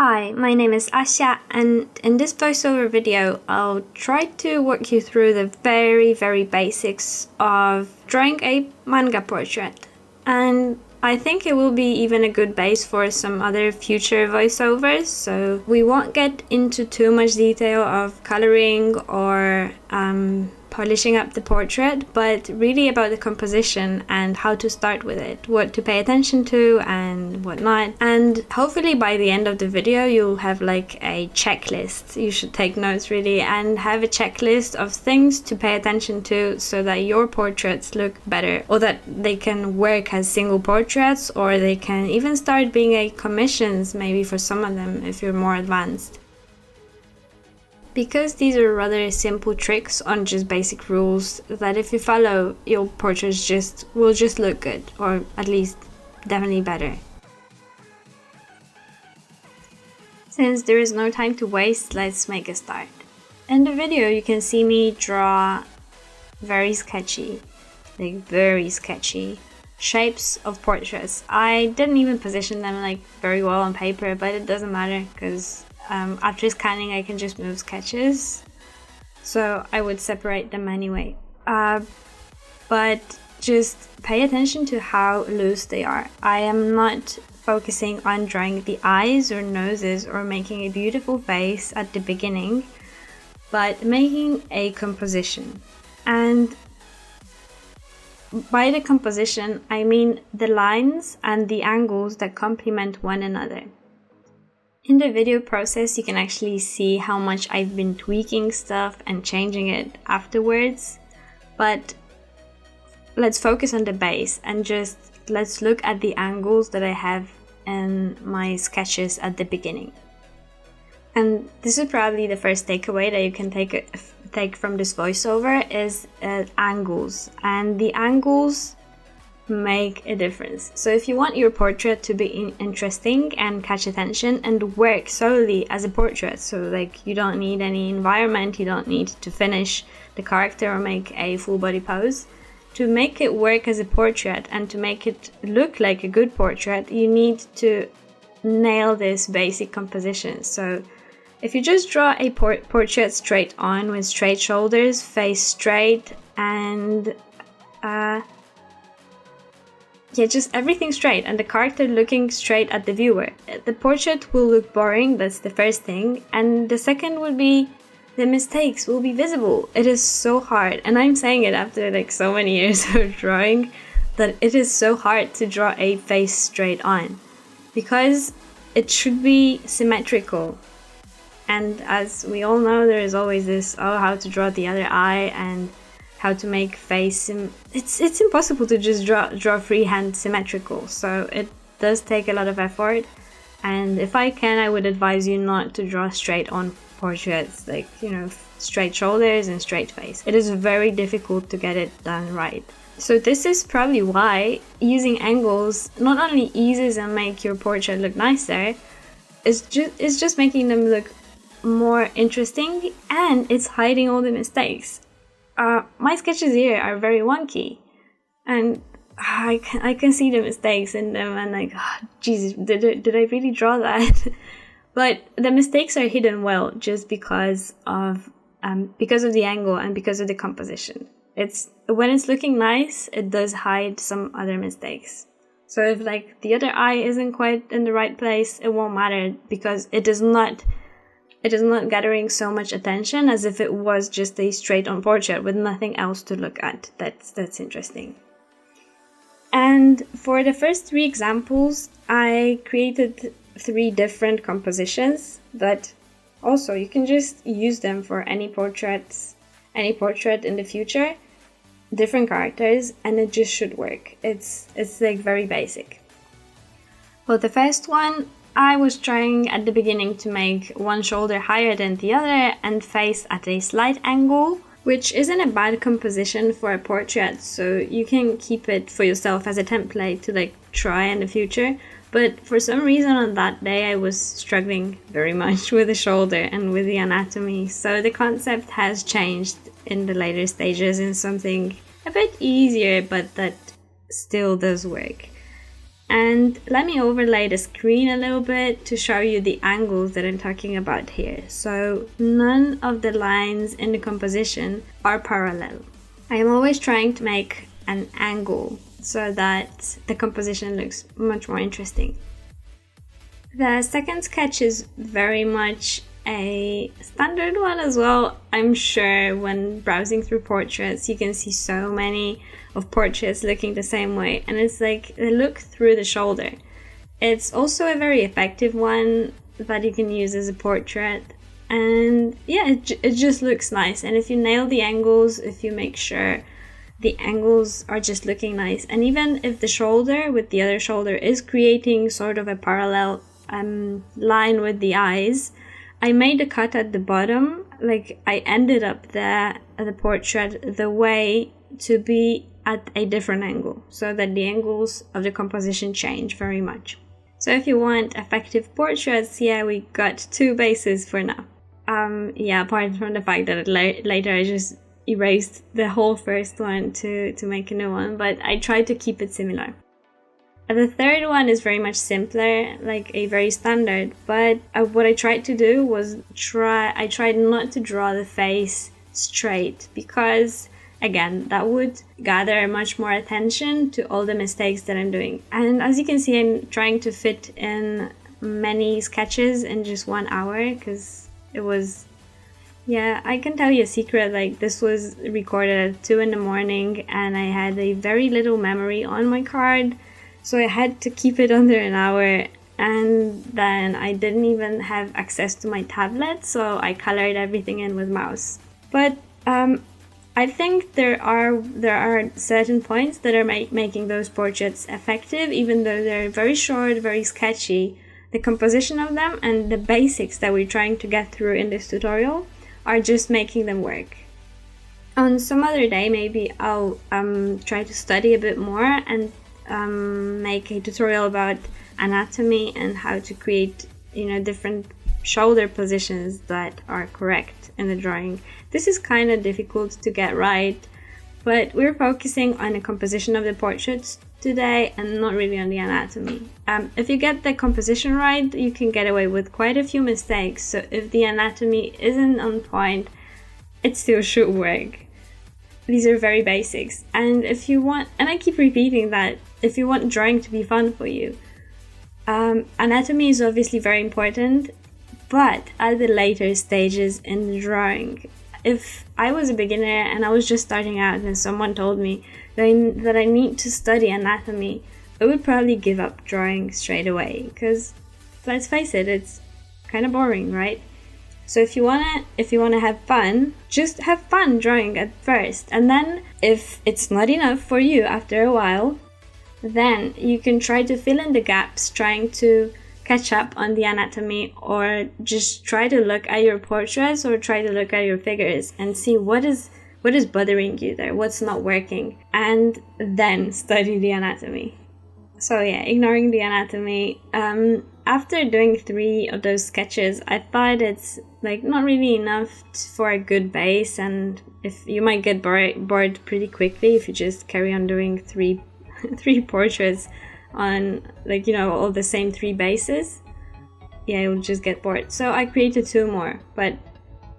Hi, my name is Asya, and in this voiceover video, I'll try to walk you through the very basics of drawing a manga portrait. And I think it will be even a good base for some other future voiceovers, so we won't get into too much detail of coloring or polishing up the portrait, but really about the composition and how to start with it, what to pay attention to and what not. And hopefully by the end of the video you'll have like a checklist. You should take notes really and have a checklist of things to pay attention to so that your portraits look better, or that they can work as single portraits, or they can even start being a commissions maybe for some of them if you're more advanced. Because these are rather simple tricks on just basic rules that if you follow, your portraits will just look good, or at least definitely better. Since there is no time to waste, let's make a start. In the video you can see me draw very sketchy shapes of portraits. I didn't even position them like very well on paper, but it doesn't matter because after scanning I can just move sketches, so I would separate them anyway. But just pay attention to how loose they are. I am not focusing on drawing the eyes or noses or making a beautiful face at the beginning, but making a composition. And by the composition I mean the lines and the angles that complement one another. In the video process you can actually see how much I've been tweaking stuff and changing it afterwards, but let's focus on the base and just let's look at the angles that I have in my sketches at the beginning. And this is probably the first takeaway that you can take from this voiceover is angles, and the angles make a difference. So if you want your portrait to be interesting and catch attention and work solely as a portrait, so like you don't need any environment, you don't need to finish the character or make a full body pose, to make it work as a portrait and to make it look like a good portrait, you need to nail this basic composition. So if you just draw a portrait straight on with straight shoulders, face straight, and just everything straight, and the character looking straight at the viewer, the portrait will look boring. That's the first thing. And the second would be the mistakes will be visible. It is so hard, and I'm saying it after like so many years of drawing, that it is so hard to draw a face straight on because it should be symmetrical. And as we all know, there is always this, how to draw the other eye and how to make face. It's impossible to just draw freehand symmetrical, so it does take a lot of effort. And if I can, I would advise you not to draw straight on portraits, like, you know, straight shoulders and straight face. It is very difficult to get it done right. So this is probably why using angles not only eases and make your portrait look nicer, it's just making them look more interesting, and it's hiding all the mistakes. My sketches here are very wonky, and I can see the mistakes in them, and like, Jesus, did I really draw that? But the mistakes are hidden well just because of the angle and because of the composition. When it's looking nice, it does hide some other mistakes. So if like the other eye isn't quite in the right place, it won't matter because it is not gathering so much attention as if it was just a straight on portrait with nothing else to look at. That's interesting. And for the first 3 examples, I created 3 different compositions that also you can just use them for any portrait in the future, different characters, and it just should work. It's like very basic. Well, the first one, I was trying at the beginning to make one shoulder higher than the other and face at a slight angle, which isn't a bad composition for a portrait, so you can keep it for yourself as a template to like try in the future. But for some reason on that day I was struggling very much with the shoulder and with the anatomy, so the concept has changed in the later stages in something a bit easier but that still does work. And let me overlay the screen a little bit to show you the angles that I'm talking about here. So none of the lines in the composition are parallel. I am always trying to make an angle so that the composition looks much more interesting. The second sketch is very much a standard one as well. I'm sure when browsing through portraits, you can see so many of portraits looking the same way, and it's like they look through the shoulder. It's also a very effective one that you can use as a portrait, and yeah, it just looks nice. And if you nail the angles, if you make sure the angles are just looking nice, and even if the shoulder with the other shoulder is creating sort of a parallel line with the eyes, I made a cut at the bottom, like I ended up the portrait the way to be at a different angle, so that the angles of the composition change very much. So if you want effective portraits, yeah, we got two bases for now. Yeah, apart from the fact that later I just erased the whole first one to make a new one, but I tried to keep it similar. The third one is very much simpler, like a very standard, but what I tried to do was I tried not to draw the face straight, because again, that would gather much more attention to all the mistakes that I'm doing. And as you can see, I'm trying to fit in many sketches in just 1 hour, because it was, yeah, I can tell you a secret, like this was recorded at 2 in the morning and I had a very little memory on my card, so I had to keep it under an hour, and then I didn't even have access to my tablet, so I colored everything in with mouse. But I think there are certain points that are making those portraits effective, even though they're very short, very sketchy. The composition of them and the basics that we're trying to get through in this tutorial are just making them work. On some other day, maybe I'll try to study a bit more and make a tutorial about anatomy and how to create, different shoulder positions that are correct in the drawing. This is kind of difficult to get right, but we're focusing on the composition of the portraits today and not really on the anatomy. If you get the composition right, you can get away with quite a few mistakes, so if the anatomy isn't on point, it still should work. These are very basics, and if you want, and I keep repeating that, if you want drawing to be fun for you, anatomy is obviously very important, but at the later stages in the drawing. If I was a beginner and I was just starting out and someone told me that I need to study anatomy, I would probably give up drawing straight away, because let's face it, it's kind of boring, right? So if you wanna have fun, just have fun drawing at first, and then if it's not enough for you after a while, then you can try to fill in the gaps, trying to catch up on the anatomy, or just try to look at your portraits or try to look at your figures and see what is bothering you there, what's not working, and then study the anatomy. So yeah, ignoring the anatomy. After doing 3 of those sketches, I thought it's like not really enough for a good base, and if you might get bored pretty quickly if you just carry on doing three portraits on, like, all the same 3 bases. Yeah, you'll just get bored. So I created 2 more, but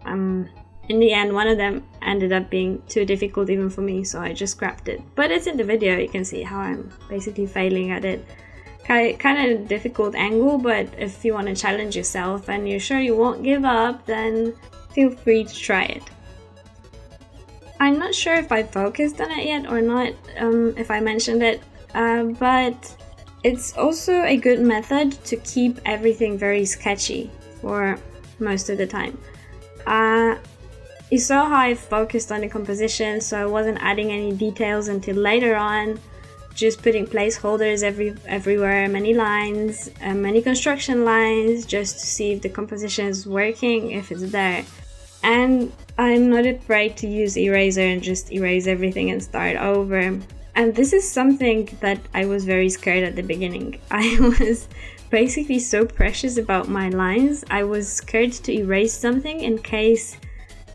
in the end one of them ended up being too difficult even for me, so I just scrapped it. But it's in the video, you can see how I'm basically failing at it. Kind of difficult angle, but if you want to challenge yourself and you're sure you won't give up, then feel free to try it. I'm not sure if I focused on it yet or not, if I mentioned it, but it's also a good method to keep everything very sketchy for most of the time. You saw how I focused on the composition, so I wasn't adding any details until later on, just putting placeholders everywhere, many lines, many construction lines, just to see if the composition is working, if it's there. And I'm not afraid to use eraser and just erase everything and start over. And this is something that I was very scared at the beginning. I was basically so precious about my lines. I was scared to erase something in case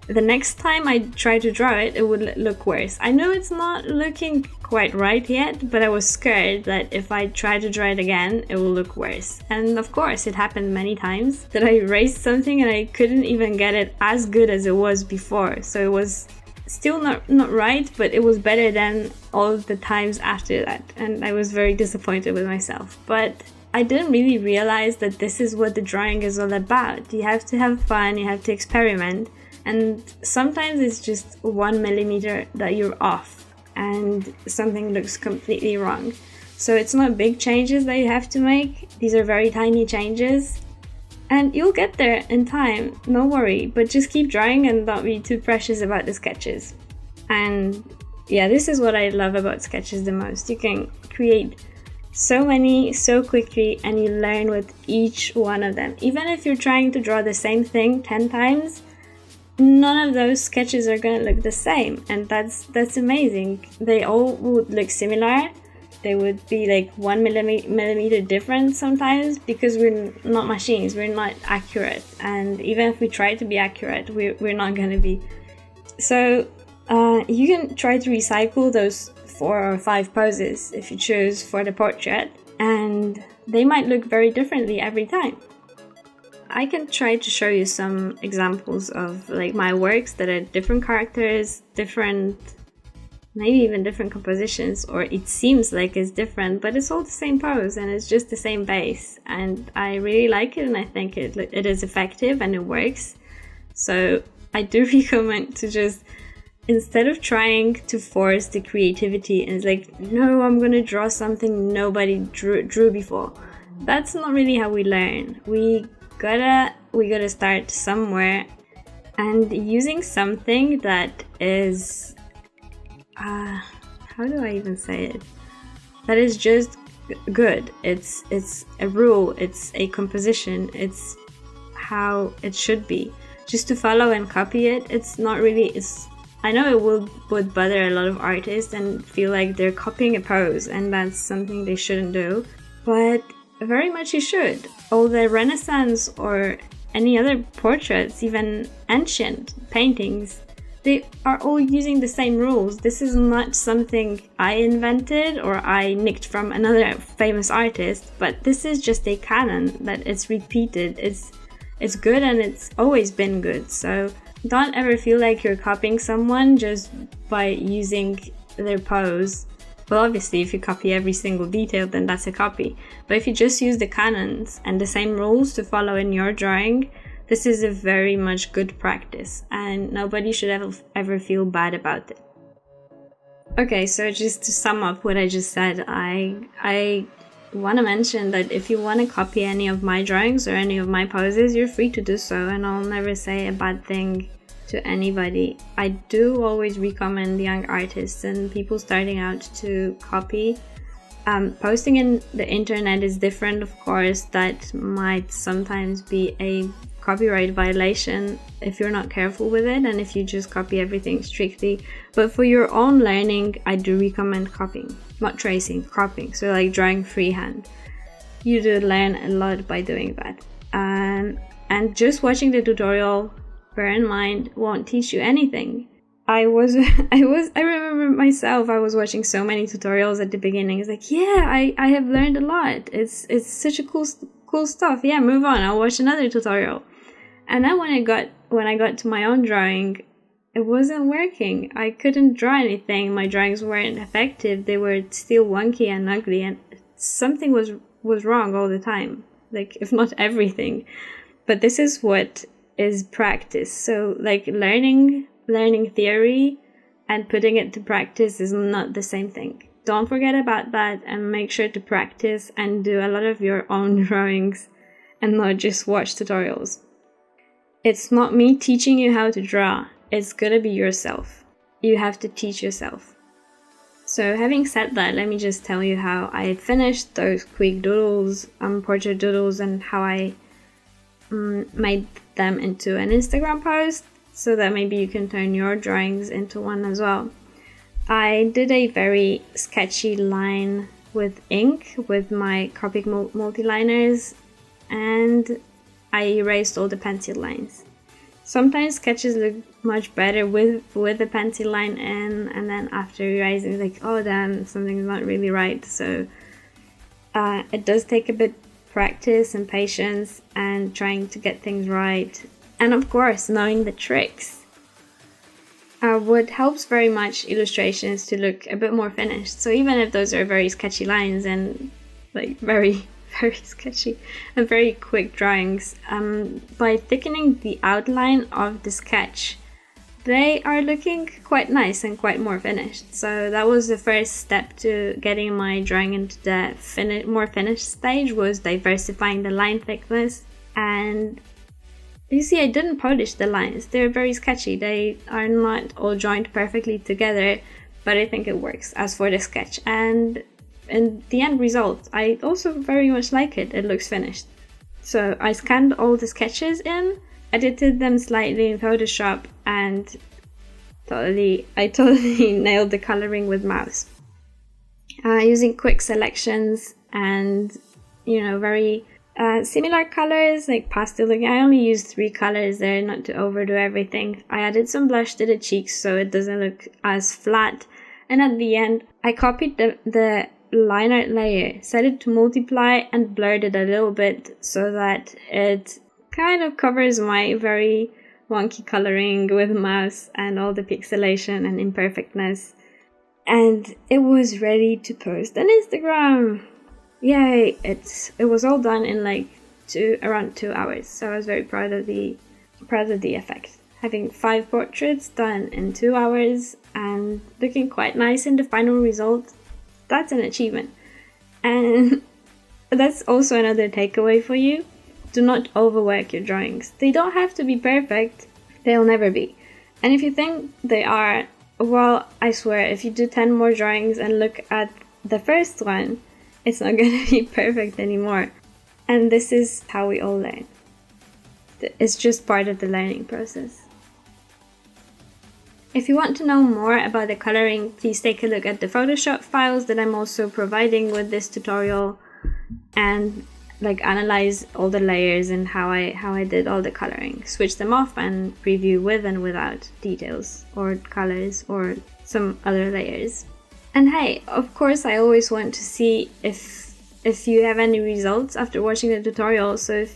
the next time I try to draw it, it would look worse. I know it's not looking quite right yet, but I was scared that if I try to draw it again, it will look worse. And of course, it happened many times that I erased something and I couldn't even get it as good as it was before. So it was still not right, but it was better than all the times after that. And I was very disappointed with myself. But I didn't really realize that this is what the drawing is all about. You have to have fun, you have to experiment. And sometimes it's just 1 millimeter that you're off and something looks completely wrong. So it's not big changes that you have to make. These are very tiny changes. And you'll get there in time, no worry. But just keep drawing and don't be too precious about the sketches. And yeah, this is what I love about sketches the most. You can create so many so quickly and you learn with each one of them. Even if you're trying to draw the same thing 10 times, none of those sketches are going to look the same, and that's amazing. They all would look similar. They would be like 1 millimeter different sometimes, because we're not machines, we're not accurate, and even if we try to be accurate, we're not going to be. So you can try to recycle those 4 or 5 poses if you choose for the portrait, and they might look very differently every time. I can try to show you some examples of like my works that are different characters, different, maybe even different compositions, or it seems like it's different, but it's all the same pose and it's just the same base. And I really like it, and I think it is effective and it works. So I do recommend to just, instead of trying to force the creativity and it's like, no, I'm gonna draw something nobody drew before. That's not really how we learn. We gotta start somewhere, and using something that is how do I even say it, that is just good. It's a rule, it's a composition, it's how it should be. Just to follow and copy it, it's not really, I know it would bother a lot of artists and feel like they're copying a pose, and that's something they shouldn't do, but very much you should. All the Renaissance or any other portraits, even ancient paintings, they are all using the same rules. This is not something I invented or I nicked from another famous artist, but this is just a canon that it's repeated. It's good and it's always been good. So don't ever feel like you're copying someone just by using their pose. Well, obviously, if you copy every single detail, then that's a copy. But if you just use the canons and the same rules to follow in your drawing, this is a very much good practice, and nobody should ever feel bad about it. Okay, so just to sum up what I just said, I want to mention that if you want to copy any of my drawings or any of my poses, you're free to do so, and I'll never say a bad thing to anybody. I do always recommend young artists and people starting out to copy. Posting in the internet is different, of course. That might sometimes be a copyright violation if you're not careful with it and if you just copy everything strictly. But for your own learning, I do recommend copying, not tracing, copying. So like drawing freehand. You do learn a lot by doing that. And just watching the tutorial, bear in mind, won't teach you anything. I remember myself, I was watching so many tutorials at the beginning. It's like, yeah, I have learned a lot. It's such a cool stuff. Yeah, move on. I'll watch another tutorial. And then when I got to my own drawing, it wasn't working. I couldn't draw anything. My drawings weren't effective. They were still wonky and ugly, and something was wrong all the time. Like, if not everything. But this is what is practice. So like learning theory and putting it to practice is not the same thing. Don't forget about that and make sure to practice and do a lot of your own drawings and not just watch tutorials. It's not me teaching you how to draw. It's gonna be yourself. You have to teach yourself. So having said that, let me just tell you how I finished those quick doodles, portrait doodles, and how I made them into an Instagram post, so that maybe you can turn your drawings into one as well. I did a very sketchy line with ink with my Copic multi-liners, and I erased all the pencil lines. Sometimes sketches look much better with the pencil line in, and then after realizing like, oh damn, something's not really right. So it does take a bit practice and patience and trying to get things right, and of course knowing the tricks. What helps very much illustrations to look a bit more finished. So even if those are very sketchy lines and like very sketchy and very quick drawings, by thickening the outline of the sketch, they are looking quite nice and quite more finished. So that was the first step to getting my drawing into the more finished stage, was diversifying the line thickness. And you see, I didn't polish the lines. They're very sketchy. They are not all joined perfectly together, but I think it works as for the sketch. And in the end result, I also very much like it. It looks finished. So I scanned all the sketches in, edited them slightly in Photoshop, and I totally nailed the coloring with mouse. Using quick selections and, very similar colors, like pastel. Like, I only used 3 colors there, not to overdo everything. I added some blush to the cheeks so it doesn't look as flat. And at the end, I copied the line art layer, set it to multiply, and blurred it a little bit so that it kind of covers my very wonky coloring with mouse and all the pixelation and imperfectness. And it was ready to post on Instagram. Yay! It was all done in like around 2 hours. So I was very proud of the effect. Having 5 portraits done in 2 hours and looking quite nice in the final result, that's an achievement. And that's also another takeaway for you. Do not overwork your drawings. They don't have to be perfect. They'll never be. And if you think they are, well, I swear, if you do 10 more drawings and look at the first one, it's not going to be perfect anymore. And this is how we all learn. It's just part of the learning process. If you want to know more about the coloring, please take a look at the Photoshop files that I'm also providing with this tutorial, and analyze all the layers and how I did all the coloring. Switch them off and preview with and without details or colors or some other layers. And hey, of course, I always want to see if you have any results after watching the tutorial. So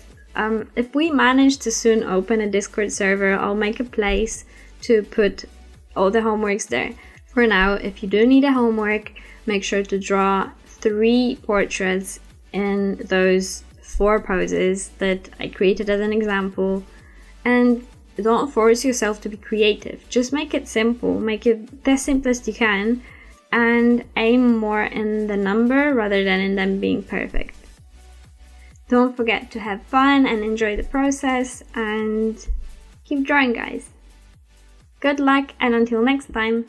if we manage to soon open a Discord server, I'll make a place to put all the homeworks there. For now, if you do need a homework, make sure to draw 3 portraits in those 4 poses that I created as an example. And don't force yourself to be creative. Just make it simple, make it the simplest you can, and aim more in the number rather than in them being perfect. Don't forget to have fun and enjoy the process, and keep drawing, guys. Good luck, and until next time.